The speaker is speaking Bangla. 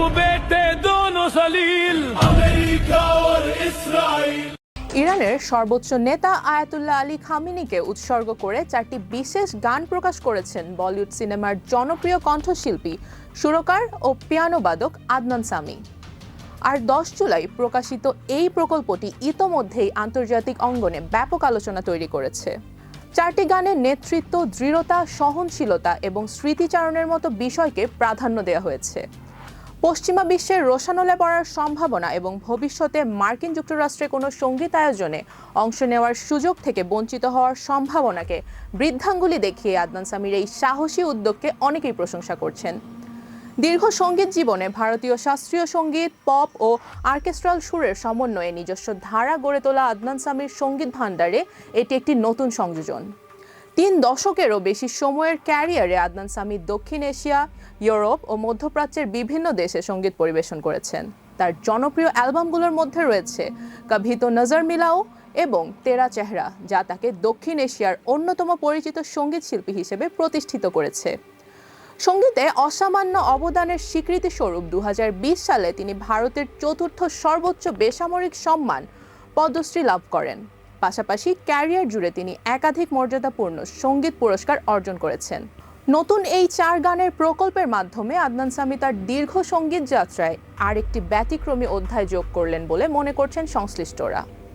बेटे दोनों सलील अमेरिका और इस्राइल। ইরানের সর্বোচ্চ নেতা আয়াতুল্লাহ আলী খামেনিকে উৎসর্গ করে 4টি বিশেষ গান প্রকাশ করেছেন বলিউড সিনেমার জনপ্রিয় কণ্ঠশিল্পী সুরকার ও পিয়ানোবাদক আদনান সামি। আর 10 জুলাই প্রকাশিত এই প্রকল্পটি ইতোমধ্যেই আন্তর্জাতিক অঙ্গনে ব্যাপক আলোচনা তৈরি করেছে। 4টি গানে নেতৃত্ব, দৃঢ়তা, সহনশীলতা এবং স্মৃতিচারণের মতো বিষয়কে প্রাধান্য দেওয়া হয়েছে। পশ্চিমা বিশ্বের রোশানলে পড়ার সম্ভাবনা এবং ভবিষ্যতে মার্কিন যুক্তরাষ্ট্রে কোনো সঙ্গীত আয়োজনে অংশ নেওয়ার সুযোগ থেকে বঞ্চিত হওয়ার সম্ভাবনাকে বৃদ্ধাঙ্গুলি দেখিয়ে আদনান সামির এই সাহসী উদ্যোগকে অনেকেই প্রশংসা করছেন। দীর্ঘ সঙ্গীত জীবনে ভারতীয় শাস্ত্রীয় সঙ্গীত, পপ ও অর্কেস্ট্রাল সুরের সমন্বয়ে নিজস্ব ধারা গড়ে তোলা আদনান সামির সঙ্গীত ভাণ্ডারে এটি একটি নতুন সংযোজন। 3 দশকেরও বেশি সময়ের ক্যারিয়ারে আদনান সামি দক্ষিণ এশিয়া, ইউরোপ ও মধ্যপ্রাচ্যের বিভিন্ন দেশে সঙ্গীত পরিবেশন করেছেন। তার জনপ্রিয় অ্যালবামগুলোর মধ্যে রয়েছে কভি তো নজর মিলাও এবং তেরা চেহারা, যা তাকে দক্ষিণ এশিয়ার অন্যতম পরিচিত সঙ্গীত শিল্পী হিসেবে প্রতিষ্ঠিত করেছে। সঙ্গীতে অসামান্য অবদানের স্বীকৃতিস্বরূপ 2020 সালে তিনি ভারতের 4র্থ সর্বোচ্চ বেসামরিক সম্মান পদ্মশ্রী লাভ করেন। পাশাপাশি ক্যারিয়ার জুড়ে তিনি একাধিক মর্যাদাপূর্ণ সঙ্গীত পুরস্কার অর্জন করেছেন। নতুন এই 4 গানের প্রকল্পের মাধ্যমে আদনান সামি তার দীর্ঘ সঙ্গীত যাত্রায় আরেকটি ব্যতিক্রমী অধ্যায় যোগ করলেন বলে মনে করছেন সংশ্লিষ্টরা।